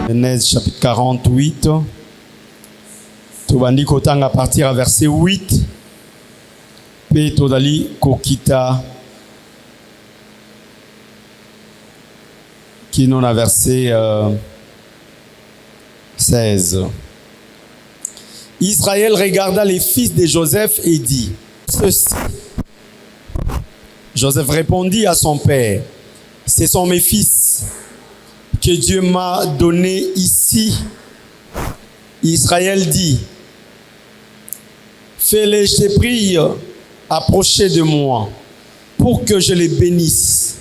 Genèse chapitre 48. Tobandi kotanga à partir à verset 8. Pe todali kokita qui non à verset 16. Israël regarda les fils de Joseph et dit ceci. Joseph répondit à son père: ce sont mes fils que Dieu m'a donnés ici. Israël dit: fais-les, je te prie, approcher de moi pour que je les bénisse.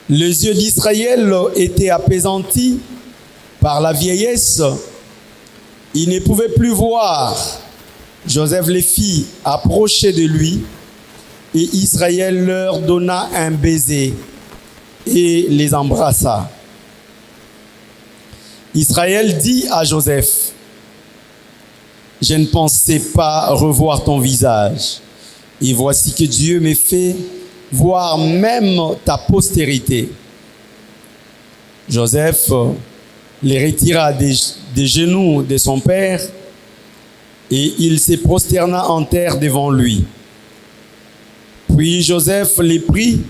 Les yeux d'Israël étaient apaisantis par la vieillesse. Il ne pouvait plus voir. Joseph les fit approcher de lui et Israël leur donna un baiser et les embrassa. Israël dit à Joseph: je ne pensais pas revoir ton visage, et voici que Dieu me fait voir même ta postérité. Joseph les retira des genoux de son père, et il se prosterna en terre devant lui. Puis Joseph les prit,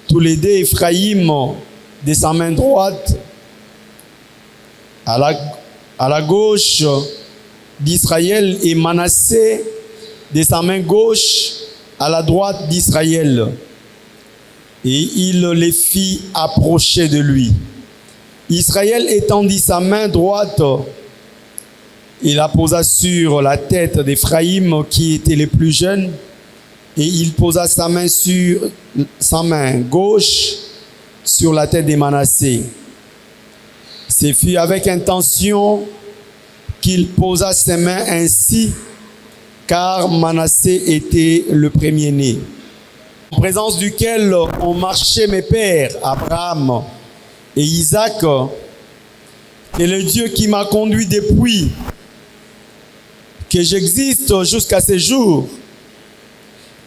tous les deux, Ephraïm de sa main droite, à la gauche d'Israël, et Manassé de sa main gauche à la droite d'Israël. Et il les fit approcher de lui. Israël étendit sa main droite et la posa sur la tête d'Ephraïm qui était le plus jeune, et il posa sa main gauche sur la tête de Manassé. Ce fut avec intention qu'il posa ses mains ainsi, car Manassé était le premier-né, en présence duquel ont marché mes pères, Abraham et Isaac, et le Dieu qui m'a conduit depuis que j'existe jusqu'à ce jour,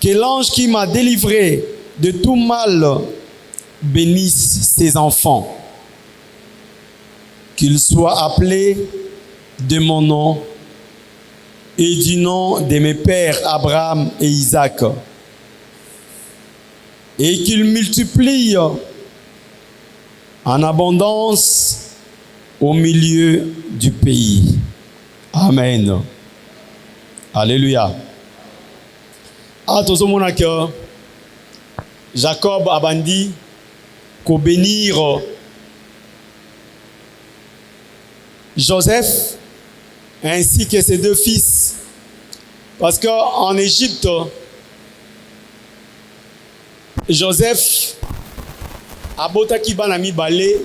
que l'ange qui m'a délivré de tout mal bénisse ses enfants, qu'ils soient appelés de mon nom et du nom de mes pères Abraham et Isaac, et qu'ils multiplient en abondance au milieu du pays. Amen. Alléluia. Atozomona que Jacob abandi ko bénir Joseph ainsi que ses deux fils, parce qu'en Égypte, Joseph abotaki bana mibale,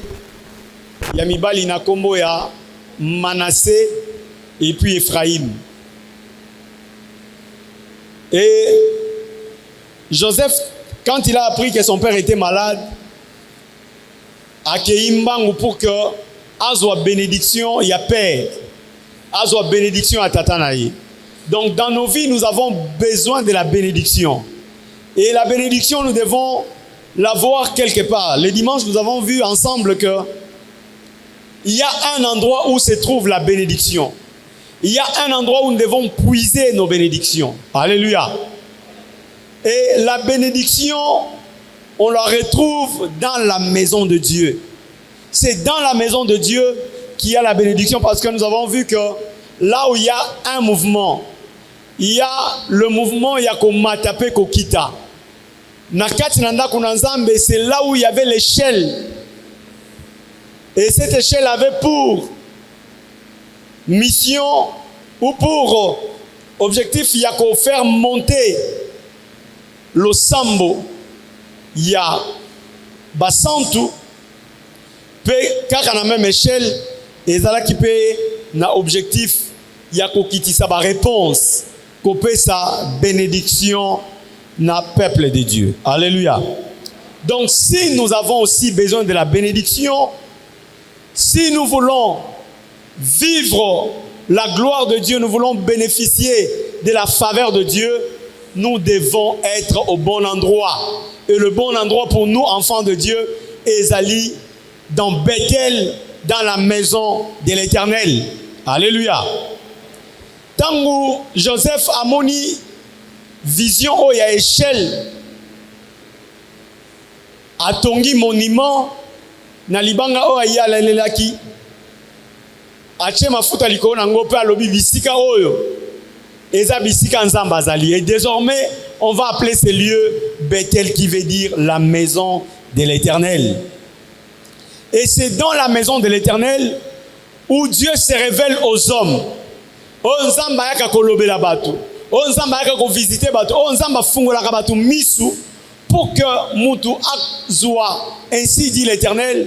ya mibali na kombo ya Manassé et puis Ephraïm. Et Joseph, quand il a appris que son père était malade, a accueilli Mbangu pour que azwa bénédiction ya père, azwa bénédiction à Tatanaï. Donc dans nos vies, nous avons besoin de la bénédiction. Et la bénédiction, nous devons l'avoir quelque part. Le dimanche, nous avons vu ensemble que il y a un endroit où se trouve la bénédiction. Il y a un endroit où nous devons puiser nos bénédictions. Alléluia. Et la bénédiction, on la retrouve dans la maison de Dieu. C'est dans la maison de Dieu qu'il y a la bénédiction, parce que nous avons vu que là où il y a un mouvement, il y a le mouvement Yakomatape Kokita. Nakati nanda kunanzambe, c'est là où il y avait l'échelle. Et cette échelle avait pour mission ou pour objectif Yako faire monter le sambo ya basantu pe kaka na même échelle ezala ki pe na objectif Yako kitisa ba réponse ko pe sa bénédiction na peuple de Dieu. Alléluia. Donc si nous avons aussi besoin de la bénédiction, si nous voulons vivre la gloire de Dieu, nous voulons bénéficier de la faveur de Dieu, nous devons être au bon endroit. Et le bon endroit pour nous, enfants de Dieu, est allé dans Bethel, dans la maison de l'Éternel. Alléluia. Tangu Joseph amoni vision o ya échelle atongi monument na libanga o ya lalelaki ache mafuta likolo nango pe alobi bisika oyo eza bisika nzamba azali. Et désormais on va appeler ce lieu Bethel, qui veut dire la maison de l'Éternel. Et c'est dans la maison de l'Éternel où Dieu se révèle aux hommes. O nzamba yaka kolobela bato, o nzamba yaka ko visiter bato, o nzamba fungola ka bato misu pour que mutu azwa, ainsi dit l'Éternel,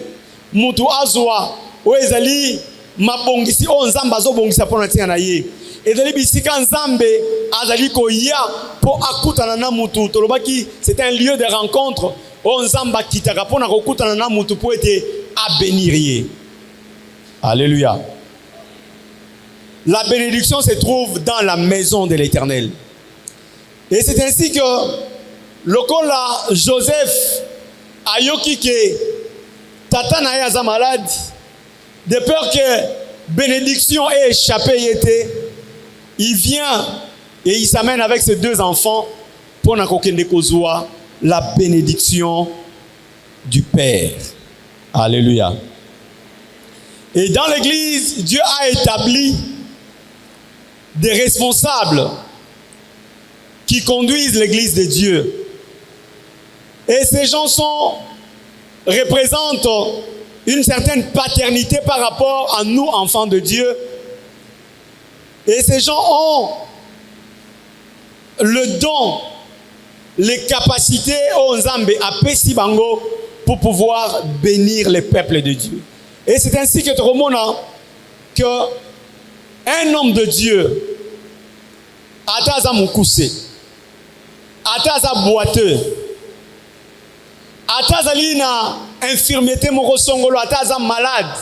mutu azwa o ezali mabongisi o nzamba zo bongisa pona tia na ye. Ezali bisika nzambe azali ko ya po akutana na mutu. Tolobaki c'est un lieu de rencontre. O nzamba kitaka pona ko kutana na mutu po ete abénir ye. Alléluia. La bénédiction se trouve dans la maison de l'Éternel. Et c'est ainsi que lokola Joseph ayoki ke tata na ye aza malade, de peur que bénédiction ait échappé, il vient et il s'amène avec ses deux enfants pour nakokende kozwa la bénédiction du Père. Alléluia. Et dans l'église, Dieu a établi des responsables qui conduisent l'église de Dieu. Et ces gens représentent une certaine paternité par rapport à nous, enfants de Dieu. Et ces gens ont le don, les capacités au Nzambe apesi bango pour pouvoir bénir les peuples de Dieu. Et c'est ainsi que tu remontes que un homme de Dieu, ataza mukuse, ataza boiteux, ataza lina infirmité moko songolo, ataza malade,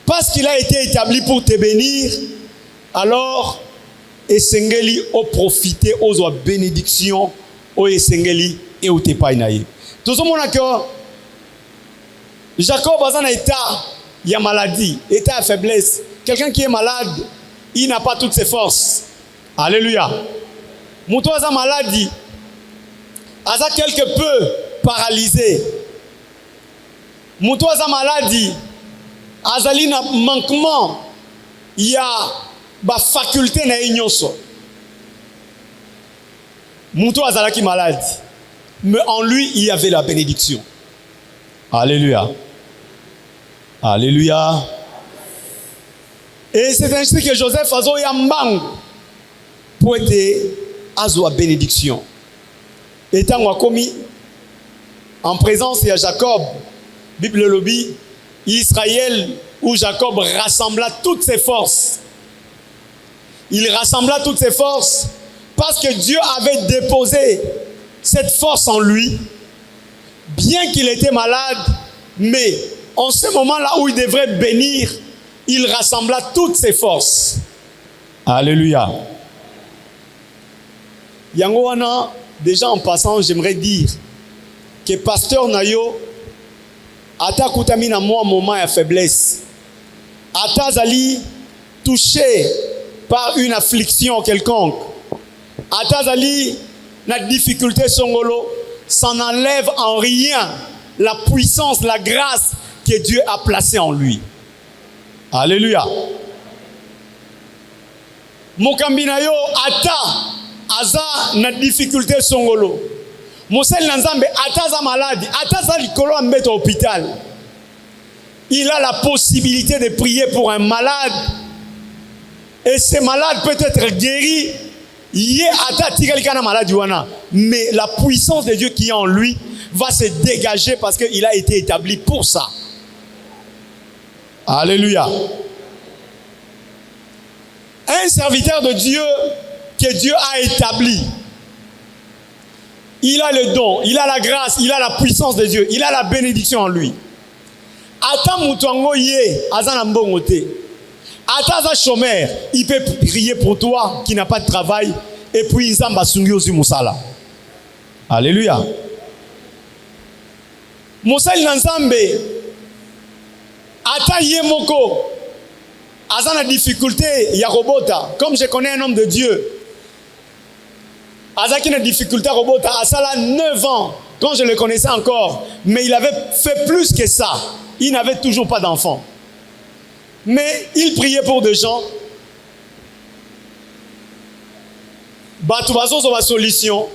parce qu'il a été établi pour te bénir, alors esengeli o profiter aux bénédictions o esengeli et o te painaye. Tout ce monde que Jacob a un état, il y a maladie, état de faiblesse. Quelqu'un qui est malade, il n'a pas toutes ses forces. Alléluia. Moutou a maladie, a quelque peu paralysé. Moutou a maladie, a un manquement, il y a ba faculté na ignoso. Moutou a qui malade, mais en lui il y avait la bénédiction. Alléluia. Alléluia. Et c'est ainsi que Joseph a zo yambang pour être à bénédiction. Étant commis en présence de Jacob, Bible lobby, Israël où Jacob rassembla toutes ses forces. Il rassembla toutes ses forces parce que Dieu avait déposé cette force en lui, bien qu'il était malade, mais en ce moment-là où il devrait bénir, il rassembla toutes ses forces. Alléluia. Yangoana, déjà en passant, j'aimerais dire que pasteur Nayo, ata koutami na moi moment de faiblesse, ata zali touché par une affliction quelconque, ata zali na difficulté songolo, ça n'enlève en rien la puissance, la grâce que Dieu a placée en lui. Alléluia. Mokambinayo ata aza na difficulté songolo. Mosel Nanzambe ata za malade, ata za likolo ambeta hôpital. Il a la possibilité de prier pour un malade. Et ce malade peut être guéri. Mais la puissance de Dieu qui est en lui va se dégager parce qu'il a été établi pour ça. Alléluia. Un serviteur de Dieu que Dieu a établi il a le don, il a la grâce, il a la puissance de Dieu, il a la bénédiction en lui. Ata mutu ango ye aza na mbongo te. Ata aza chômeur, il peut prier pour toi qui n'a pas de travail et puis nzamba sungi ozu musala. Alléluia. Mosali na nzambe ata ye moko aza na difficulté ya robota, comme je connais un homme de Dieu. Aza qui a une difficulté à robota, asala 9 ans quand je le connaissais encore, mais il avait fait plus que ça. Il n'avait toujours pas d'enfant. Mais il priait pour des gens. Batu bazo zo ba solution.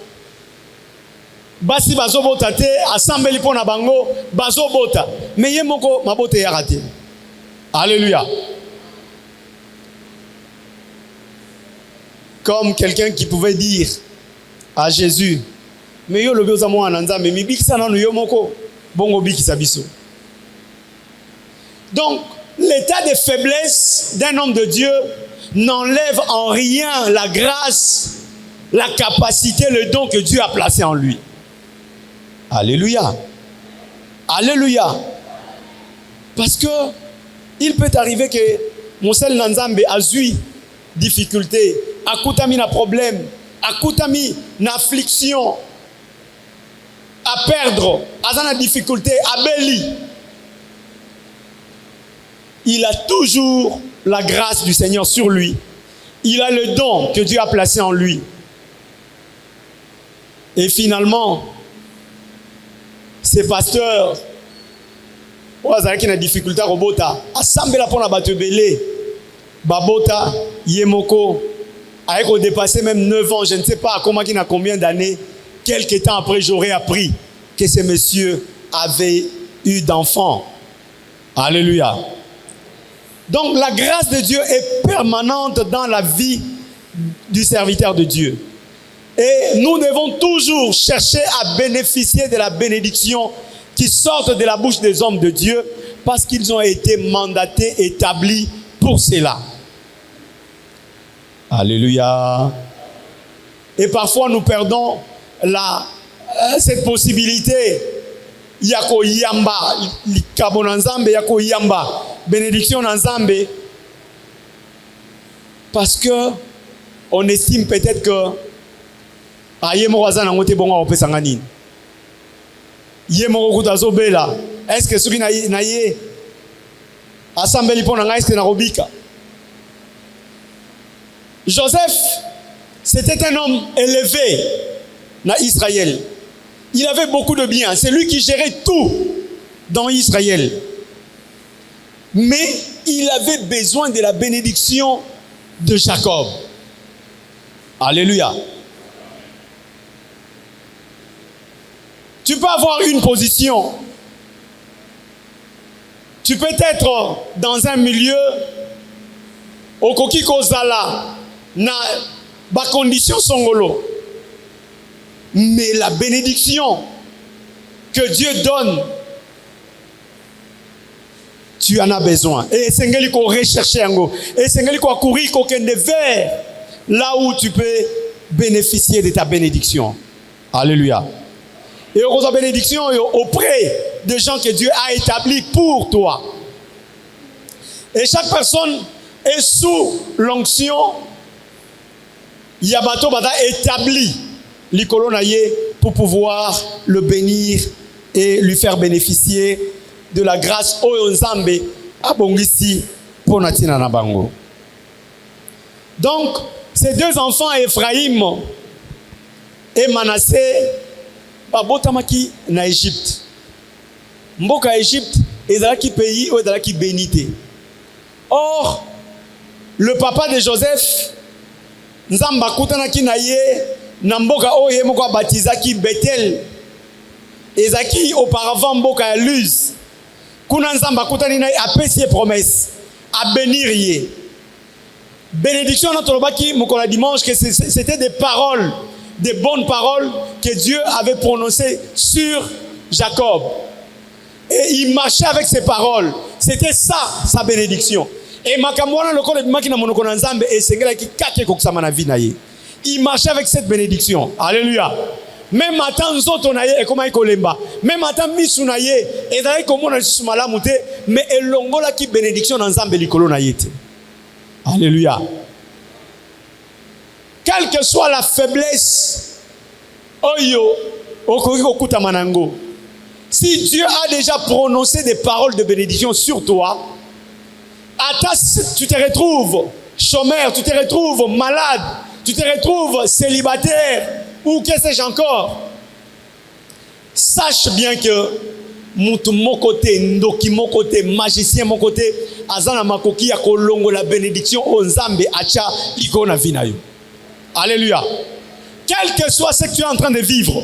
Basi bazo bota te, assemblée pour na bango, bazo bota. Mais ye moko mabote ya raté. Alléluia. Comme quelqu'un qui pouvait dire à Jésus, mais yo lobi oza mwana nzambe, mi bikisa nanu yo moko, bongo bikisa biso. Donc, l'état de faiblesse d'un homme de Dieu n'enlève en rien la grâce, la capacité, le don que Dieu a placé en lui. Alléluia. Alléluia. Parce que il peut arriver que Monsel Nanzambe a eu difficulté, a koutami na problème, a koutami na affliction, à perdre, à la difficulté, à béli. Il a toujours la grâce du Seigneur sur lui. Il a le don que Dieu a placé en lui. Et finalement, ces pasteurs, qui ont des difficultés à robota, assemblent pour la batebele, babota, yemoko, avec dépassé même 9 ans, je ne sais pas comment il a combien d'années, quelques temps après, j'aurais appris que ces messieurs avaient eu d'enfants. Alléluia. Donc la grâce de Dieu est permanente dans la vie du serviteur de Dieu. Et nous devons toujours chercher à bénéficier de la bénédiction qui sort de la bouche des hommes de Dieu parce qu'ils ont été mandatés, établis pour cela. Alléluia. Et parfois nous perdons cette possibilité. Yako yamba, likabo nanzambe, yako yamba, bénédiction nanzambe. Parce que on estime peut-être que aye mo waza na ngote bongo opesa ngani. Ye mo kutazo bela. Est-ce que soki na ye assemblée pona nga est-ce que na robika? Joseph, c'était un homme élevé na Israël. Il avait beaucoup de biens. C'est lui qui gérait tout dans Israël. Mais il avait besoin de la bénédiction de Jacob. Alléluia. Tu peux avoir une position. Tu peux être dans un milieu au koki kozala na ba condition songolo. Mais la bénédiction que Dieu donne, tu en as besoin. Et c'est ce qu'on recherche. Et c'est ce qu'on courir vers là où tu peux bénéficier de ta bénédiction. Alléluia. Et la bénédiction auprès des gens que Dieu a établis pour toi. Et chaque personne est sous l'onction. Yabato bada établi l'icolo pour pouvoir le bénir et lui faire bénéficier de la grâce oyo nzambe abongisi ponatina na bango. Donc ces deux enfants, Ephraïm et Manassé, babotamaki na Égypte. Mboka Égypte ezalaki pays oyo ezalaki bénité. Or le papa de Joseph nzamba kutanaki na ye na mboka oyo moko batizaki Bethel. Ezaki auparavant mboka ya Luz. Kuna nzamba kutani na apesi promesse à bénir ye. Bénédiction notre baki mokola dimanche que c'était des paroles, des bonnes paroles que Dieu avait prononcées sur Jacob. Et il marchait avec ces paroles. C'était ça sa bénédiction. Et makamwana lokole bimaki na monoko na nzambe et sengela ki kake kokusama na vie na ye. Il marchait avec cette bénédiction. Alléluia. Même matin nzoto na ye ekoma ikolemba. Même matin misu na ye ezali komona lisusu malamu te, mais elongola ki bénédiction na Nzambe likolo na ye te. Alléluia. Quelle que soit la faiblesse, oyo okoki kokuta manango. Si Dieu a déjà prononcé des paroles de bénédiction sur toi, tu te retrouves chômeur, tu te retrouves malade, tu te retrouves célibataire, ou que sais-je encore, sache bien que mutu mon côté, ndoki mon côté, magicien mon côté, azana makoki ya kolongo la bénédiction au Nzambe acha ikona vinayo. Alléluia. Quel que soit ce que tu es en train de vivre,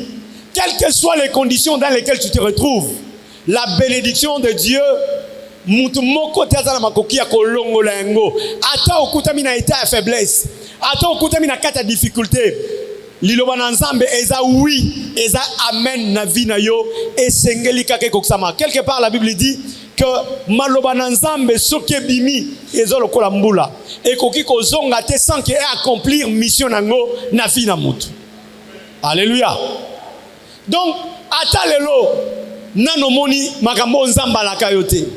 quelles que soient les conditions dans lesquelles tu te retrouves, la bénédiction de Dieu, mutu mon côté azana makoki ya kolongo la ngo, ata okutami na état de faiblesse, ata okutami na kata difficulté. Liloba na Nzambe eza oui, eza amen na vie na yo esengeli kake koksama. Quelque part la Bible dit que maloba na Nzambe soki bimi ezo lokola mbula ekoki kozonga te sans que accomplir mission nango na vie na mutu. Alléluia. Donc ata lelo nano moni makambo Nzamba la kayote.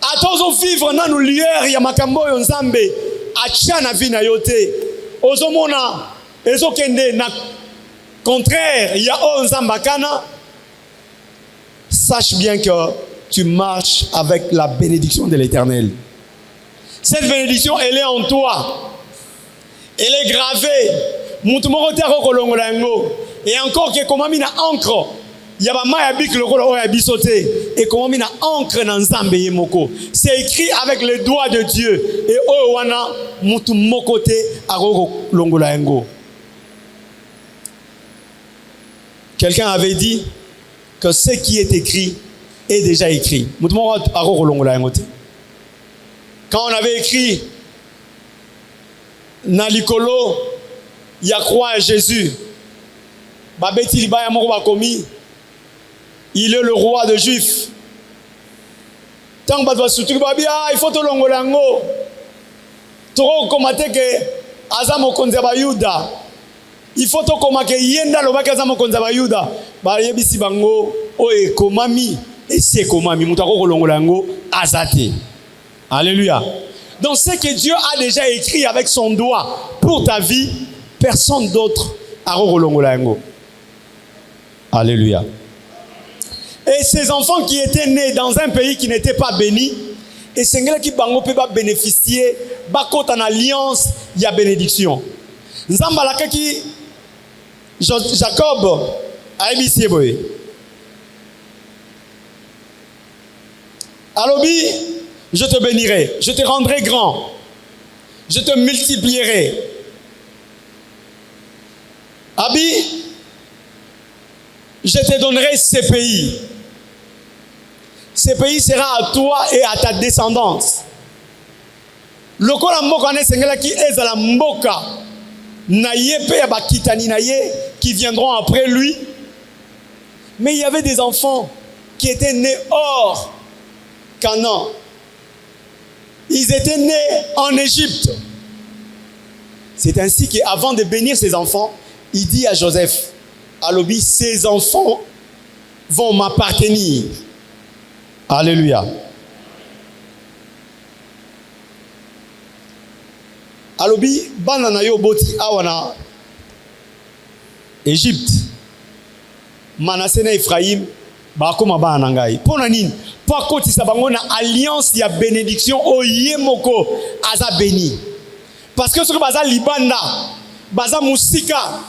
Ata ozo vivre nano lueur ya makambo yo Nzambe acha na vie na yote. Ozo mona ezokende na contraire ya Nzambakana, sache bien que tu marches avec la bénédiction de l'Éternel. Cette bénédiction, elle est en toi. Elle est gravée. Et encore que comme na encre, yaba maya bik le kolo oya bisoté et comme na encre na Nzambe yemoko. C'est écrit avec les doigts de Dieu et o wana mutu mokote aroko longola ngo. Quelqu'un avait dit que ce qui est écrit est déjà écrit. Quand on avait écrit Nalikolo, il y a croix à Jésus. Il est le roi des Juifs. Tant que il faut te longolango. Trop comme que Azamo Konzeba Yuda. Il faut que komake yenda lo bakaza mokonza ba Yuda ba yebisi bango o ekomami esi ekomami mutako kolongola ngo azate. Alléluia. Donc ce que Dieu a déjà écrit avec son doigt pour ta vie, personne d'autre a kolongola ngo. Alléluia. Et ces enfants qui étaient nés dans un pays qui n'était pas béni, et c'est là qui bango peut pas bénéficier ba kota en alliance, il y a bénédiction. Nzamba la qui Jacob a émis boy. Alobi, je te bénirai, je te rendrai grand, je te multiplierai. Abi, je te donnerai ces pays. Ces pays sera à toi et à ta descendance. Lokola mboka ne sengela ki ezala mboka. Naye pe ya bakitani naye qui viendront après lui. Mais il y avait des enfants qui étaient nés hors Canaan. Ils étaient nés en Égypte. C'est ainsi qu'avant de bénir ses enfants, il dit à Joseph, Alobi, ces enfants vont m'appartenir. Alléluia. Alobi, banana yo boti awana Égypte. Manassé na Ephraim, bakoma bana ngai. Pona nini? Pour kotisa bango na alliance ya bénédiction oye moko aza béni. Parce que ce que baza libanda, baza musika.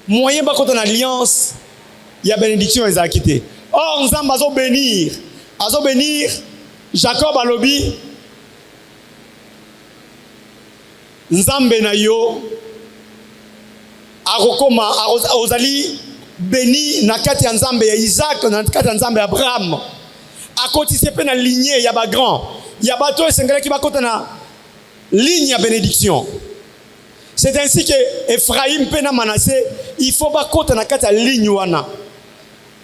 Moyen bakota na alliance ya bénédiction ezakité. Or Nzamba azo bénir. Azo bénir Jacob alobi Nzambe na yo akokoma ozali béni na kati ya Nzambe ya Isaac na kati ya Nzambe ya Abraham akotise pe na lignée ya ba grand ya bato esengela ki bakota na ligne ya bénédiction. C'est ainsi que Ephraim pe na Manassé il faut bakota na kati ya ligne wana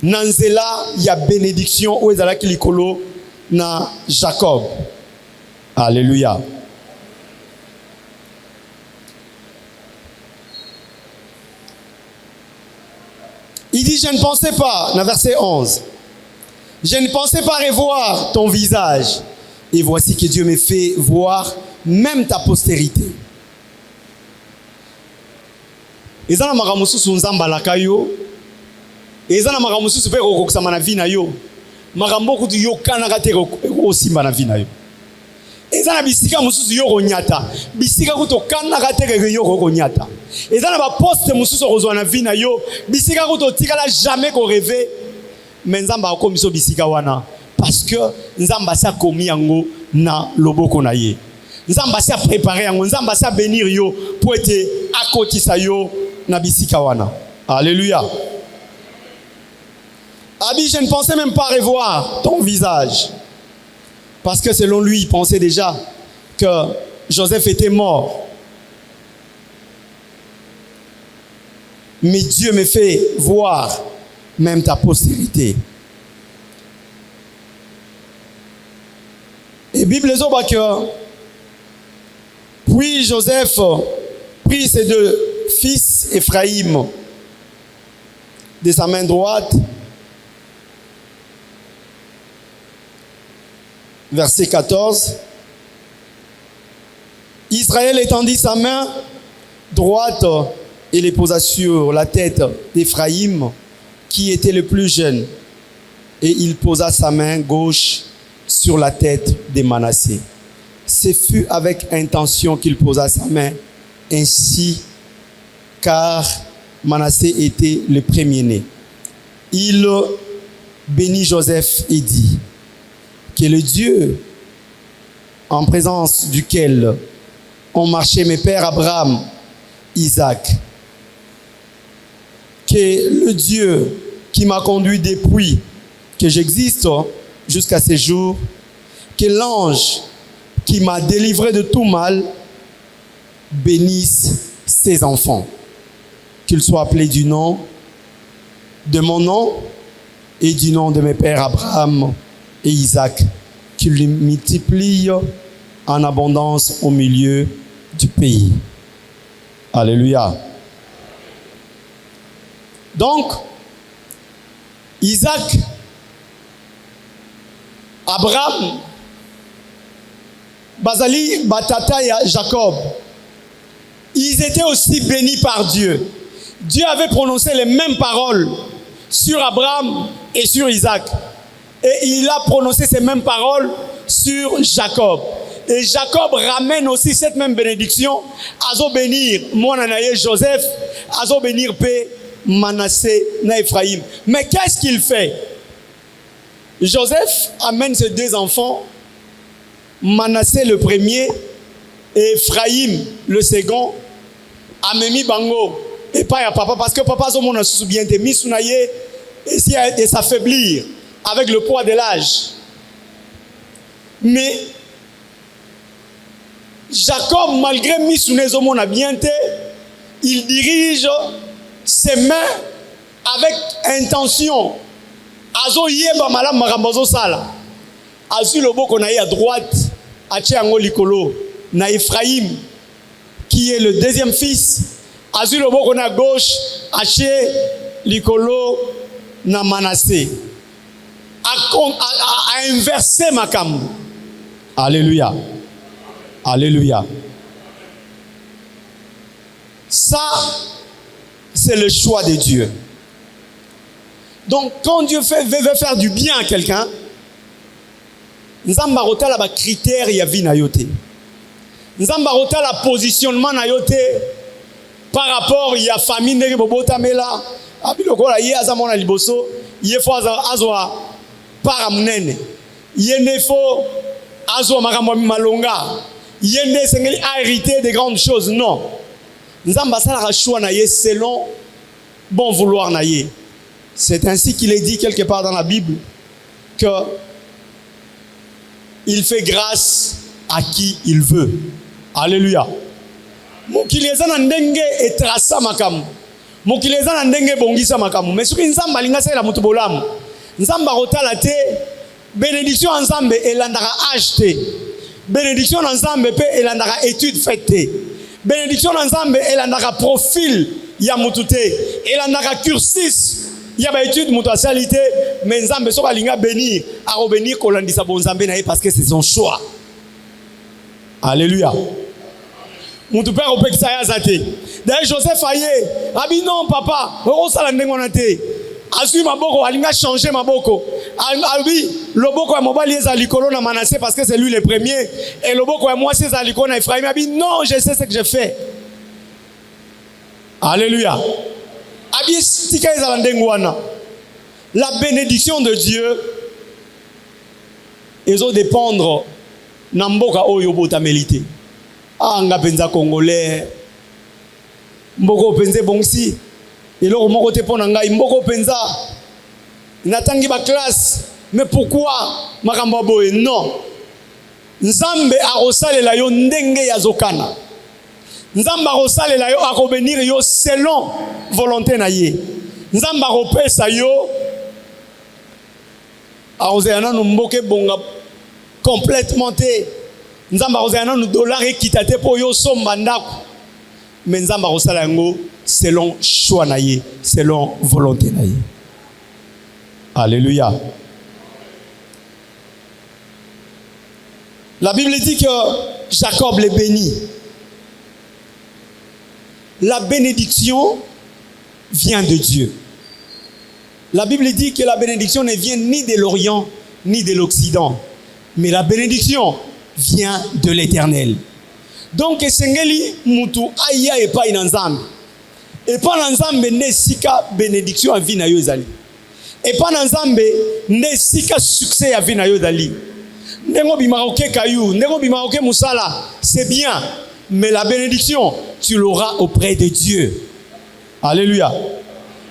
na nzela ya bénédiction o ezala ki likolo na Jacob. Alléluia. dit, je ne pensais pas, dans verset 11, je ne pensais pas revoir ton visage. Et voici que Dieu me fait voir même ta postérité. Ezana makamususu nzamba lakayo. Ezana makamususu pe kokokisama na vie na yo. Makambo kutu yo kanaka te osimba na vie na yo. Ezana bisika mususu yo konyata. Bisika kutu kanaka te yo konyata. Ezana ba poste mususu kozwa na vie na yo. Bisika kutu tikala jamais ko rêver. Mais nzamba akomiso bisika wana parce que nzamba sa komi yango na loboko na ye. Nzamba sa préparer yango, nzamba sa bénir yo pour être akotisa yo na bisika wana. Alléluia. Abi, je ne pensais même pas revoir ton visage. Parce que selon lui, il pensait déjà que Joseph était mort. Mais Dieu me fait voir même ta postérité. Et Bible les autres que puis Joseph prit ses deux fils Ephraïm de sa main droite. Verset 14. Israël étendit sa main droite et les posa sur la tête d'Ephraïm, qui était le plus jeune, et il posa sa main gauche sur la tête de Manassé. Ce fut avec intention qu'il posa sa main ainsi, car Manassé était le premier-né. Il bénit Joseph et dit, que le Dieu en présence duquel ont marché mes pères Abraham, Isaac, que le Dieu qui m'a conduit depuis que j'existe jusqu'à ce jour, que l'ange qui m'a délivré de tout mal bénisse ses enfants, qu'ils soient appelés du nom de mon nom et du nom de mes pères Abraham et Isaac, qu'il les multiplie en abondance au milieu du pays. Alléluia. Donc, Isaac, Abraham, Bazali, Batata et Jacob, ils étaient aussi bénis par Dieu. Dieu avait prononcé les mêmes paroles sur Abraham et sur Isaac. Et il a prononcé ces mêmes paroles sur Jacob. Et Jacob ramène aussi cette même bénédiction. Azo bénir mon anaye Joseph, azo bénir P. Manassé na Ephraïm. Mais qu'est-ce qu'il fait? Joseph amène ses deux enfants, Manassé le premier et Ephraïm le second, amemi bango et pas à papa parce que papa zo na sous bien te misunaye et s'affaiblir avec le poids de l'âge. Mais Jacob, malgré misune zo na bien te, il dirige ses mains avec intention. Azo yeba malam makambozo sala. Azu lobo konaye à droite, ache ango likolo na Ephraïm qui est le deuxième fils. Azu lobo kona à gauche, ache likolo na Manassé. A inversé makam. Alléluia. Alléluia. Ça, c'est le choix de Dieu. Donc, quand Dieu veut faire du bien à quelqu'un, Nzamba rotala ba critère ya vie na yote. Nzamba rotala positionnement na yote par rapport ya famille ndenge bobota mela. Abiloko la ye azamona liboso, ye fo azwa para munene. Ye ne fo azwa makambo malonga. Ye ne sengeli a hérité de grandes choses, non. Nzamba sala choix na ye selon bon vouloir na ye. C'est ainsi qu'il est dit quelque part dans la Bible que il fait grâce à qui il veut. Alléluia. Mokileza na ndenge etrasa makamu. Mokileza na ndenge bongisa makamu. Mais soki nzamba linga sala mutu bolamu. Nzamba rotala te bénédiction ensemble elandaka acheté. Bénédiction ensemble pe elandaka étude faite. Bénédiction ensemble elandaka profil ya mutu te. Elandaka cursus Il y a une étude, mais Nzambe so kalinga bénir, a bénir kolandisa bon Nzambe na parce que c'est son choix. Alléluia. Mon père au pekisa ya zate. D'ailleurs Joseph aye, abi non papa, o sala ndengo na te. Azui maboko alinga changer maboko. Abi loboko ya mobali eza likolo na Manassé parce que c'est lui le premier et loboko ya moi c'est likolo na Ephraim. Abi non, je sais ce que je fais. Alléluia. La bénédiction de Dieu ils ont dépendre namboka oyo botamelité. Nga penza congolais mboko penze bongsi eloko moko te pona ngai mboko penza natangi ba classe mais pourquoi makambo boye non Nzambe akosalela yo ndenge yazokana. Nzambe akosalela yo akobénir yo selon volonté na ye. Nzambe akopesa yo akozela no mboke bonga complètement te. Nzambe akozela no dollar ekita te po yo somba ndako. Mais Nzambe akosala yango selon choix na ye, selon volonté na ye. Alléluia. La Bible dit que Jacob les bénit. La bénédiction vient de Dieu. La Bible dit que la bénédiction ne vient ni de l'Orient ni de l'Occident, mais la bénédiction vient de l'Éternel. Donc esengeli mutu aya epa inanzambe. Epa nanzambe ne sika bénédiction avi na yo ezali. Epa nanzambe ne sika succès avi na yo ezali. Ndengo bimaroke kayu, ndengo bimaroke musala, c'est bien. Mais la bénédiction, tu l'auras auprès de Dieu. Alléluia.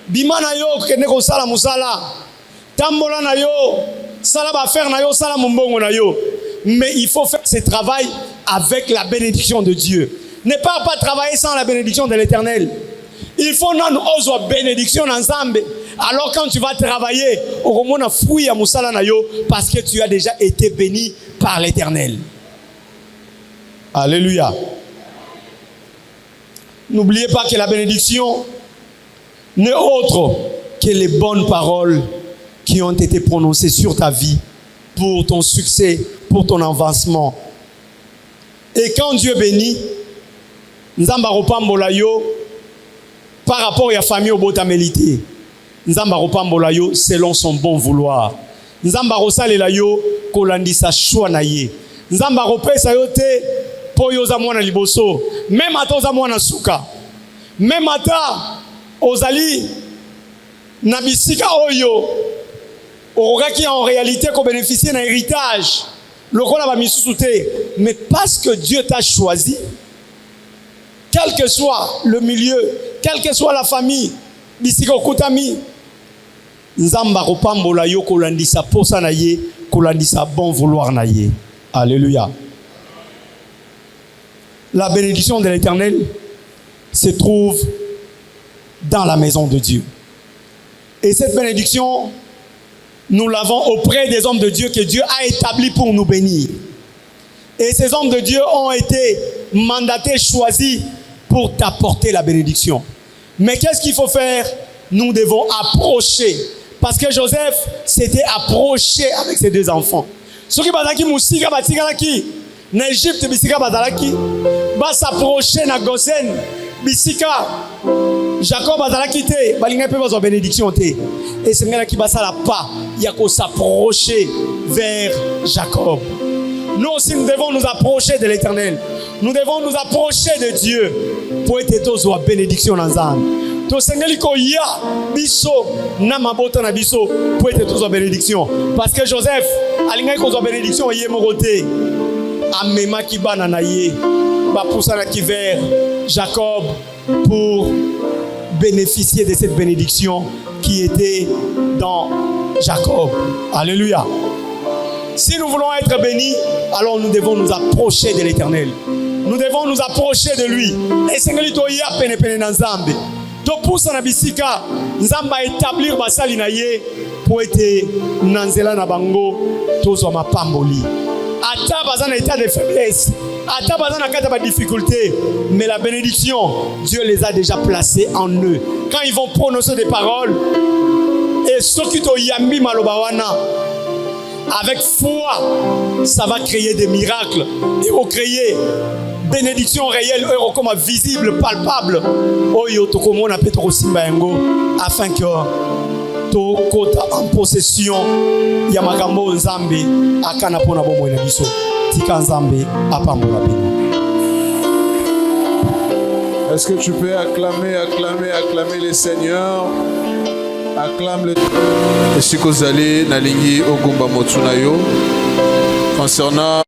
Bimana yo kene ko sala musala. Tambola na yo, sala ba faire na yo, sala mumbongo na yo. Mais il faut faire ce travail avec la bénédiction de Dieu. Ne pas travailler sans la bénédiction de l'Éternel. Il faut non ozo bénédiction ensemble. Alors quand tu vas travailler, au moins na fruit ya musala na yo parce que tu as déjà été béni par l'Éternel. Alléluia. N'oubliez pas que la bénédiction n'est autre que les bonnes paroles qui ont été prononcées sur ta vie pour ton succès, pour ton avancement. Et quand Dieu bénit, Nzamba repambola yo par rapport à la famille au botamelité. Nzamba repambola yo selon son bon vouloir. Nzamba rosalela yo kolandisa choix na ye. Nzamba repesa yo te po yo za mwana liboso. Même ata oza mwana suka. Même ata ozali na bisika oyo qui en réalité qu'on bénéficie d'un héritage. Le rôle va mais parce que Dieu t'a choisi, quel que soit le milieu, quelle que soit la famille, bisika okutami, nzamba kopambola yo kolandisa posa na ye, kolandisa bon vouloir na ye. Alléluia. La bénédiction de l'Éternel se trouve dans la maison de Dieu. Et cette bénédiction, nous l'avons auprès des hommes de Dieu que Dieu a établis pour nous bénir. Et ces hommes de Dieu ont été mandatés, choisis pour t'apporter la bénédiction. Mais qu'est-ce qu'il faut faire? Nous devons approcher. Parce que Joseph s'était approché avec ses deux enfants. Ceux qui bazaki musika batikalaki na Égypte bisika bazalaki ba s'approcher na Gosen bisika Jacob bazalaki te balinga pe bazo bénédiction te et c'est ngala ki basala pas il y a qu'on s'approcher vers Jacob. Nous aussi nous devons nous approcher de l'Éternel. Nous devons nous approcher de Dieu pour être tous en bénédiction ensemble. To sengeli ko ya biso na mabota na biso pour être tous en bénédiction parce que Joseph alinga ko zo bénédiction yé moroté amema ki bana na ye ba poussana ki vers Jacob pour bénéficier de cette bénédiction qui était dans Jacob. Alléluia. Si nous voulons être bénis, alors nous devons nous approcher de l'Éternel. Nous devons nous approcher de lui. Et sengeli to ya pene pene na Nzambe. To poussa na bisika Nzamba établir basali na ye pour être nanzela na bango tozo mapamboli. Ata bazana état de faiblesse, ata bazana kata ba difficulté, mais la bénédiction, Dieu les a déjà placés en eux. Quand ils vont prononcer des paroles, Et ce qui to yambi malobawana, avec foi, ça va créer des miracles. Et va créer bénédiction réelle, comme visible, palpable. Oyo tokomona petro simba yango, afin que to kota en possession ya makambo nzambe akana pona bombo na biso. Tika nzambe apambola bino. Est-ce que tu peux acclamer le Seigneur? Acclame-le. Et si vous allez, Nalingi Ogumba Motsunayo, concernant